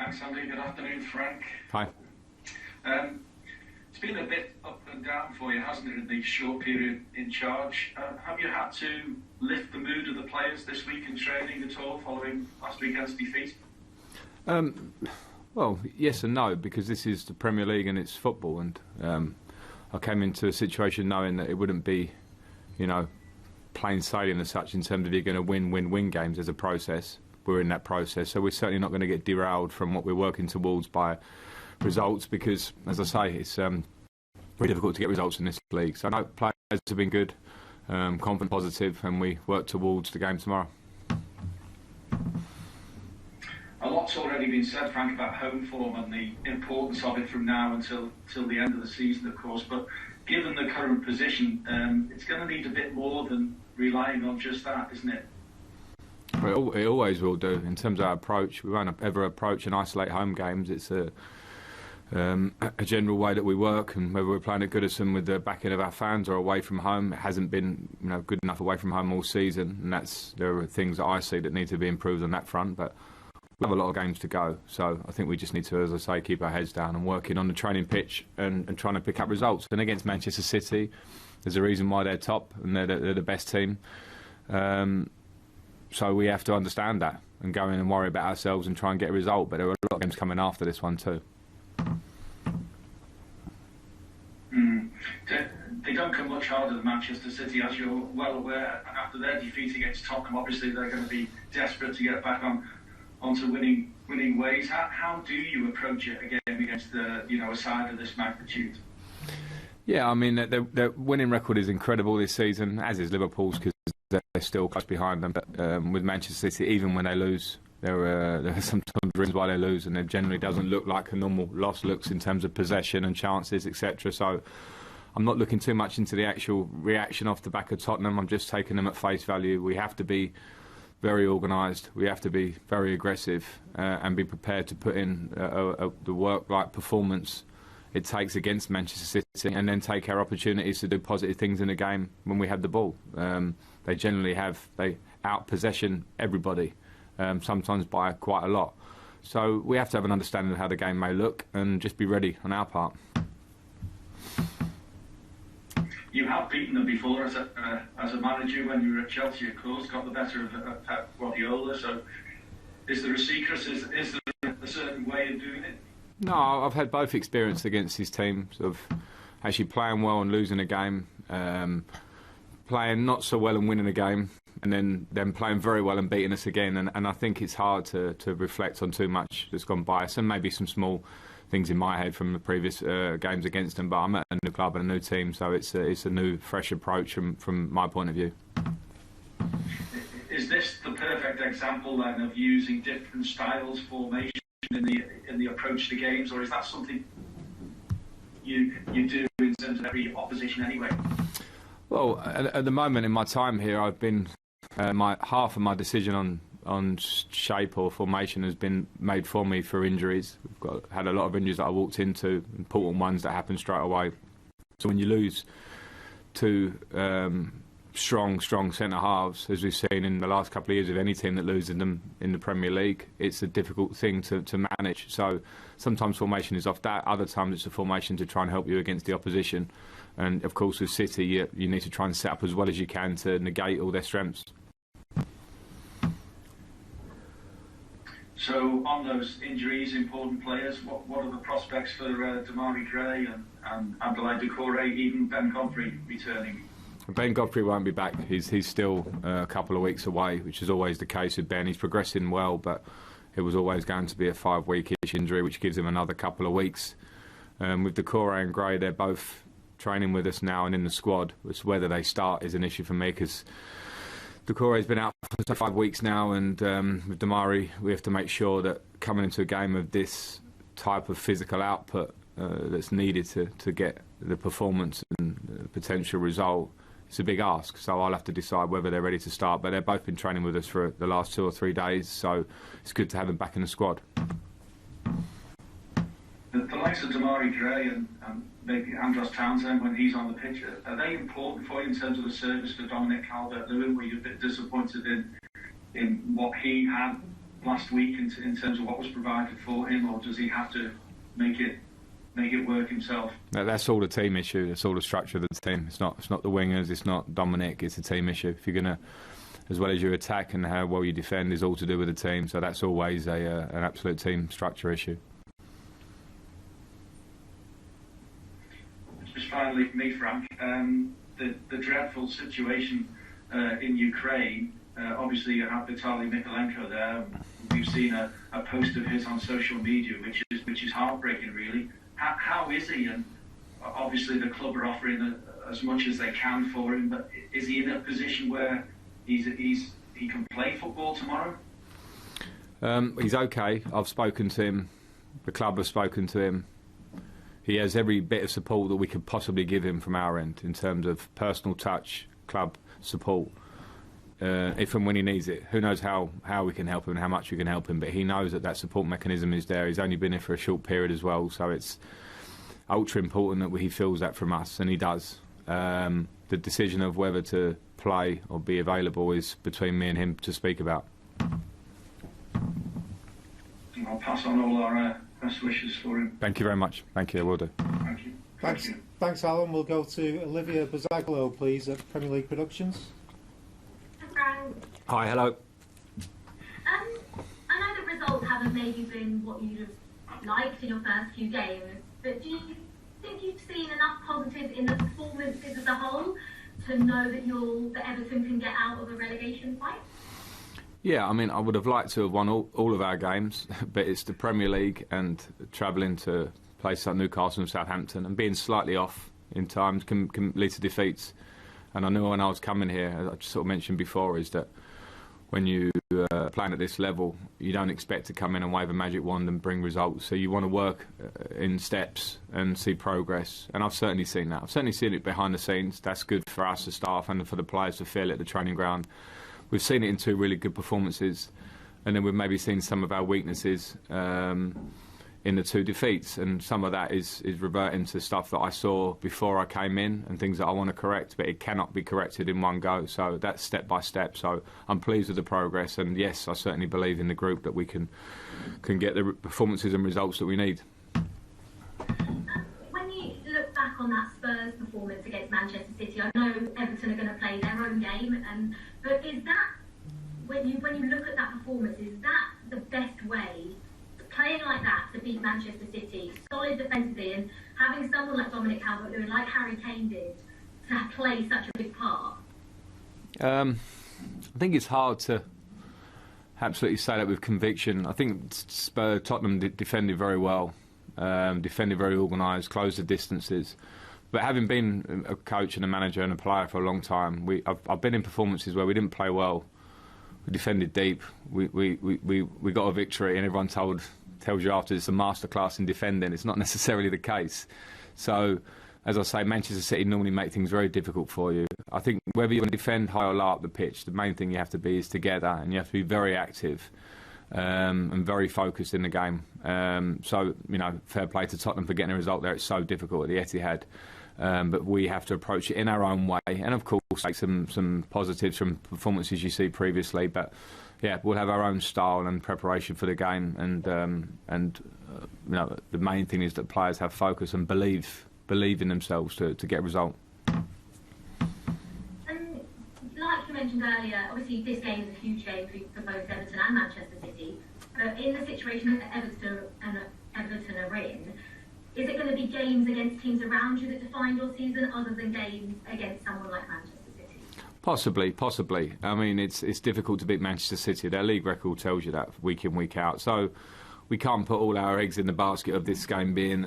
Thanks, Andy. Good afternoon, Frank. Hi. It's been a bit up and down for you, hasn't it, in the short period in charge? Have you had to lift the mood of the players this week in training at all, following last weekend's defeat? Well, yes and no, because this is the Premier League and it's football, and I came into a situation knowing that it wouldn't be, plain sailing as such in terms of you're going to win really games as a process. We're in that process, so we're certainly not going to get derailed from what we're working towards by results, because, as I say, it's very difficult to get results in this league. So I know players have been good, confident, positive, and we work towards the game tomorrow. A lot's already been said, Frank, about home form and the importance of it from now until the end of the season, of course. But given the current position, it's going to need a bit more than relying on just that, isn't it? Well, it always will do. In terms of our approach, we won't ever approach and isolate home games. It's a general way that we work, and whether we're playing at Goodison with the backing of our fans or away from home, it hasn't been good enough away from home all season, and there are things that I see that need to be improved on that front. But we have a lot of games to go, so I think we just need to, as I say, keep our heads down and working on the training pitch and trying to pick up results. And against Manchester City, there's a reason why they're top and they're the best team. So we have to understand that and go in and worry about ourselves and try and get a result. But there are a lot of games coming after this one too. They don't come much harder than Manchester City, as you're well aware. And after their defeat against Tottenham, obviously they're going to be desperate to get back onto winning ways. How do you approach it again against a side of this magnitude? Yeah, I mean, their winning record is incredible this season, as is Liverpool's, because they're still close behind them. But with Manchester City, even when they lose, there are sometimes reasons why they lose, and it generally doesn't look like a normal loss looks in terms of possession and chances, etc. So I'm not looking too much into the actual reaction off the back of Tottenham. I'm just taking them at face value. We have to be very organised. We have to be very aggressive and be prepared to put in the work-like performance it takes against Manchester City, and then take our opportunities to do positive things in the game when we have the ball. They generally they out-possession everybody, sometimes by quite a lot. So we have to have an understanding of how the game may look and just be ready on our part. You have beaten them before as a manager when you were at Chelsea, of course, got the better of Pep Guardiola. So is there a secret? Is there a certain way of doing it? No, I've had both experience against his team, sort of actually playing well and losing a game, playing not so well and winning a game, and then playing very well and beating us again. And I think it's hard to reflect on too much that's gone by us, and maybe some small things in my head from the previous games against them. But I'm at a new club and a new team, so it's a new, fresh approach from my point of view. Is this the perfect example then of using different styles, formation in the approach to games, or is that something you do in terms of every opposition anyway? Well, at the moment in my time here, I've been half of my decision on shape or formation has been made for me for injuries. We've had a lot of injuries that I walked into, important ones that happened straight away. So when you lose two strong centre halves, as we've seen in the last couple of years of any team that loses them in the Premier League, it's a difficult thing to manage. So sometimes formation is off that, other times it's a formation to try and help you against the opposition. And of course with City, you need to try and set up as well as you can to negate all their strengths. So on those injuries, important players, what are the prospects for Demarai Gray and Abdoulaye Doucouré, even Ben Godfrey returning? Ben Godfrey won't be back. He's still a couple of weeks away, which is always the case with Ben. He's progressing well, but it was always going to be a 5-week-ish injury, which gives him another couple of weeks. With Doucouré and Gray, they're both training with us now and in the squad. It's whether they start is an issue for me, because Doucouré's been out for 5 weeks now, and with Demarai, we have to make sure that coming into a game of this type of physical output that's needed to get the performance and the potential result, it's a big ask. So I'll have to decide whether they're ready to start. But they've both been training with us for the last 2 or 3 days, so it's good to have them back in the squad. The likes of Demarai Gray and maybe Andros Townsend, when he's on the pitch, are they important for you in terms of the service for Dominic Calvert-Lewin? Were you a bit disappointed in what he had last week in terms of what was provided for him, or does he have to make it work himself? That's all the team issue. That's all the structure of the team. It's not the wingers. It's not Dominic. It's a team issue. If you're gonna, as well as your attack and how well you defend, is all to do with the team. So that's always an absolute team structure issue. Just finally, for me, Frank, the dreadful situation in Ukraine. Obviously, you have Vitaly Mykolenko there. We've seen a post of his on social media, which is heartbreaking, really. How is he? And obviously, the club are offering as much as they can for him. But is he in a position where he can play football tomorrow? He's okay. I've spoken to him. The club have spoken to him. He has every bit of support that we could possibly give him from our end in terms of personal touch, club support. If and when he needs it. Who knows how we can help him and how much we can help him, but he knows that support mechanism is there. He's only been here for a short period as well, so it's ultra important that he feels that from us, and he does. The decision of whether to play or be available is between me and him to speak about. I'll pass on all our best wishes for him. Thank you very much. Thank you, I will do. Thank you. Thanks, Alan. We'll go to Olivia Bazaglo, please, at Premier League Productions. Hi, hello. I know the results haven't maybe been what you'd have liked in your first few games, but do you think you've seen enough positive in the performances as a whole to know that Everton can get out of a relegation fight? Yeah, I mean, I would have liked to have won all of our games, but it's the Premier League, and travelling to places like Newcastle and Southampton and being slightly off in times can lead to defeats. And I knew when I was coming here, as I sort of mentioned before, is that when you playing at this level, you don't expect to come in and wave a magic wand and bring results. So you want to work in steps and see progress. And I've certainly seen that. I've certainly seen it behind the scenes. That's good for us as staff and for the players to feel it at the training ground. We've seen it in two really good performances, and then we've maybe seen some of our weaknesses in the two defeats, and some of that is reverting to stuff that I saw before I came in and things that I want to correct, but it cannot be corrected in one go. So that's step by step. So I'm pleased with the progress, and yes, I certainly believe in the group that we can get the performances and results that we need. When you look back on that Spurs performance against Manchester City, I know Everton are going to play their own game, but is that, when you look at that performance, is that the best way, playing like that, to beat Manchester City, solid defensively, and having someone like Dominic Calvert-Lewin, like Harry Kane did, to play such a big part? I think it's hard to absolutely say that with conviction. I think Tottenham defended very well, defended very organised, closed the distances. But having been a coach and a manager and a player for a long time, I've been in performances where we didn't play well. We defended deep. We got a victory, and everyone tells you after it's a masterclass in defending. It's not necessarily the case. So, as I say, Manchester City normally make things very difficult for you. I think whether you want to defend high or low up the pitch, the main thing you have to be is together, and you have to be very active and very focused in the game. So, fair play to Tottenham for getting a result there. It's so difficult at the Etihad. But we have to approach it in our own way, and of course take some positives from performances you see previously. But yeah, we'll have our own style and preparation for the game, and the main thing is that players have focus and believe in themselves to get a result. And like you mentioned earlier, obviously this game is a huge game for both Everton and Manchester City. But in the situation that Everton are in, is it going to be games against teams around you that define your season, other than games against someone like Manchester City? Possibly. I mean, it's difficult to beat Manchester City. Their league record tells you that week in, week out. So we can't put all our eggs in the basket of this game being,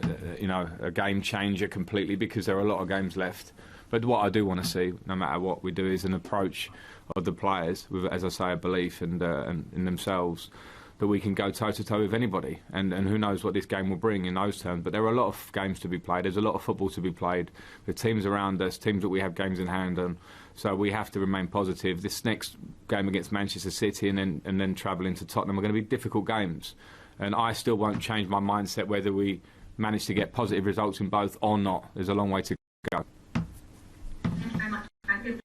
a game changer completely, because there are a lot of games left. But what I do want to see, no matter what we do, is an approach of the players with, as I say, a belief and in themselves, that we can go toe-to-toe with anybody. And who knows what this game will bring in those terms. But there are a lot of games to be played. There's a lot of football to be played. The teams around us, teams that we have games in hand on. So we have to remain positive. This next game against Manchester City and then travelling to Tottenham are going to be difficult games. And I still won't change my mindset whether we manage to get positive results in both or not. There's a long way to go. Thank you very much, Frank.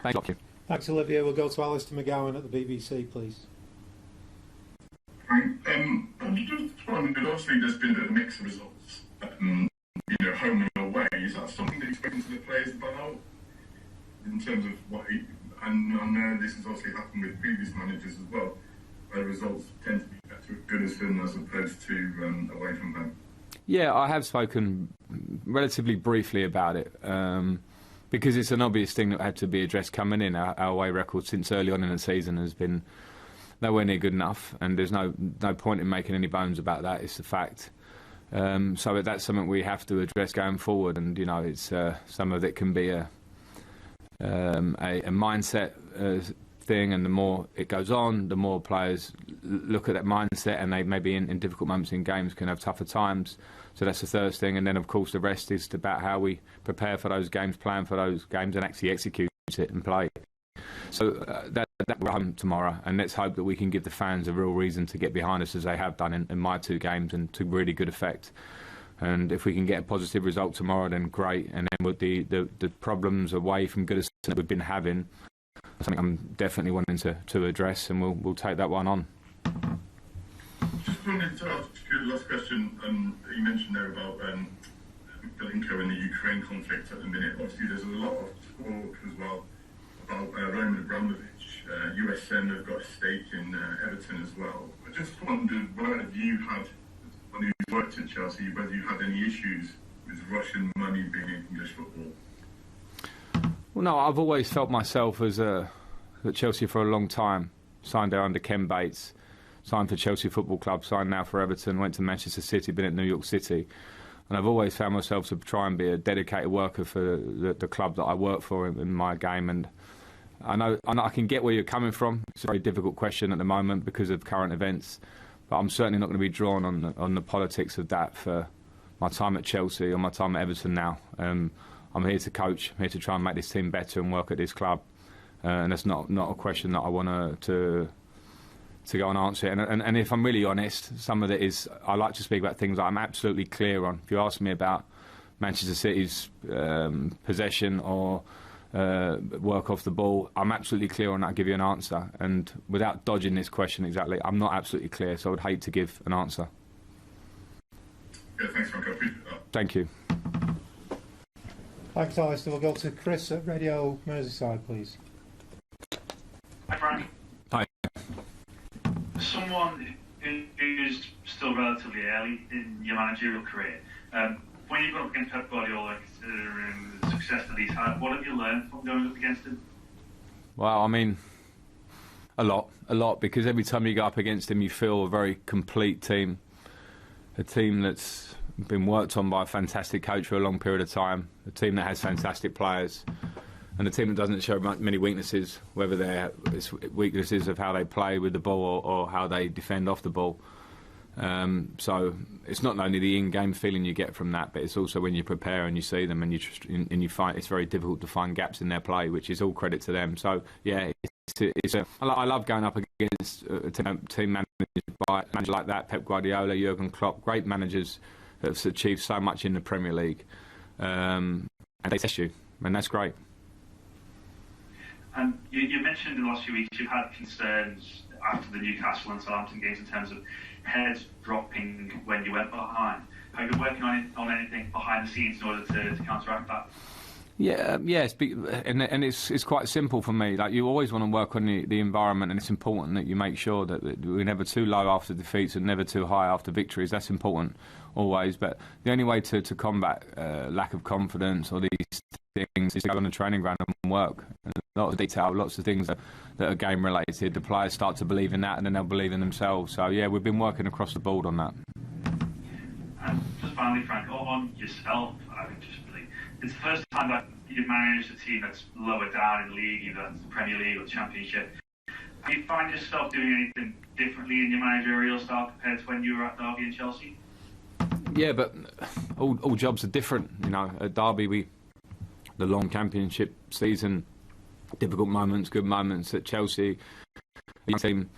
Thank you. Thanks, Olivia. We'll go to Alistair McGowan at the BBC, please. I'm just wondering, obviously there's been a mix of results, home and away. Is that something that you're expecting to the players about in terms of and I know this has obviously happened with previous managers as well, where results tend to be better at Goodison as opposed to away from home? Yeah, I have spoken relatively briefly about it because it's an obvious thing that had to be addressed coming in. Our away record since early on in the season has been nowhere near good enough, and there's no point in making any bones about that. It's the fact. So that's something we have to address going forward, and it's some of it can be a mindset thing, and the more it goes on, the more players look at that mindset, and they maybe in difficult moments in games can have tougher times. So that's the first thing, and then of course the rest is about how we prepare for those games, plan for those games, and actually execute it and play. So that will come tomorrow, and let's hope that we can give the fans a real reason to get behind us as they have done in my 2 games, and to really good effect. And if we can get a positive result tomorrow, then great. And then with the problems away from Goodison that we've been having, something I'm definitely wanting to address, and we'll take that one on. Just wanted to ask you the last question. You mentioned there about Belenko and the Ukraine conflict at the minute. Obviously, there's a lot of talk as well about Roman Abramovich. USN have got a stake in Everton as well. I just wondered whether you had, when you worked at Chelsea, whether you had any issues with Russian money being in English football. Well, no, I've always felt myself as at Chelsea for a long time. Signed there under Ken Bates, signed for Chelsea Football Club, signed now for Everton, went to Manchester City, been at New York City. And I've always found myself to try and be a dedicated worker for the club that I work for in my game. And I know I can get where you're coming from. It's a very difficult question at the moment because of current events. But I'm certainly not going to be drawn on the politics of that for my time at Chelsea or my time at Everton now. I'm here to coach, I'm here to try and make this team better and work at this club. And that's not a question that I want to go and answer. And if I'm really honest, some of it is, I like to speak about things that I'm absolutely clear on. If you ask me about Manchester City's possession or work off the ball, I'm absolutely clear on that. I'll give you an answer. And without dodging this question exactly, I'm not absolutely clear, so I would hate to give an answer. Yeah, thanks, Frank. I appreciate that. Thank you. Thanks, Alistair. We'll go to Chris at Radio Merseyside, please. Hi, Frank. Hi. Someone who's still relatively early in your managerial career, when you got up against Pep Guardiola, considering the success that he's had, what have you learned from going up against him? Well, I mean, a lot, because every time you go up against him, you feel a very complete team, a team that's been worked on by a fantastic coach for a long period of time, a team that has fantastic players, and a team that doesn't show many weaknesses, whether they're weaknesses of how they play with the ball or how they defend off the ball. So it's not only the in-game feeling you get from that, but it's also when you prepare and you see them and you find it's very difficult to find gaps in their play, which is all credit to them. So yeah, I love going up against a team managed by a manager like that, Pep Guardiola, Jurgen Klopp, great managers that have achieved so much in the Premier League, and they test you, and that's great. And you mentioned in the last few weeks you've had concerns after the Newcastle and Southampton games in terms of heads dropping when you went behind. Have you been working on anything behind the scenes in order to counteract that? Yeah, yes, and it's quite simple for me. Like, you always want to work on the environment, and it's important that you make sure that we're never too low after defeats and never too high after victories. That's important always. But the only way to combat lack of confidence or these things is to go on the training ground and work. And lots of detail, lots of things that are game related. The players start to believe in that, and then they'll believe in themselves. So yeah, we've been working across the board on that. And just finally, Frank, on yourself, I think it's the first time that you've managed a team that's lower down in the league, either the Premier League or the Championship. Do you find yourself doing anything differently in your managerial style compared to when you were at Derby and Chelsea? Yeah, but all jobs are different. You know, at Derby, the long Championship season, difficult moments, good moments. At Chelsea, team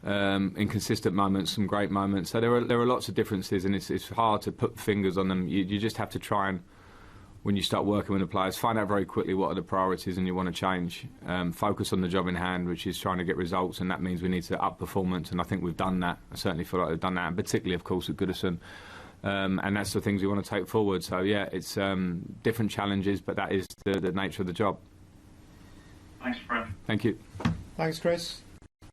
inconsistent moments, some great moments. So there are lots of differences, and it's hard to put fingers on them. You just have to try and when you start working with the players, find out very quickly what are the priorities and you want to change. Focus on the job in hand, which is trying to get results, and that means we need to up performance, and I think we've done that. I certainly feel like we've done that, and particularly, of course, at Goodison. And that's the things we want to take forward. So, yeah, it's different challenges, but that is the nature of the job. Thanks, Fred. Thank you. Thanks, Chris.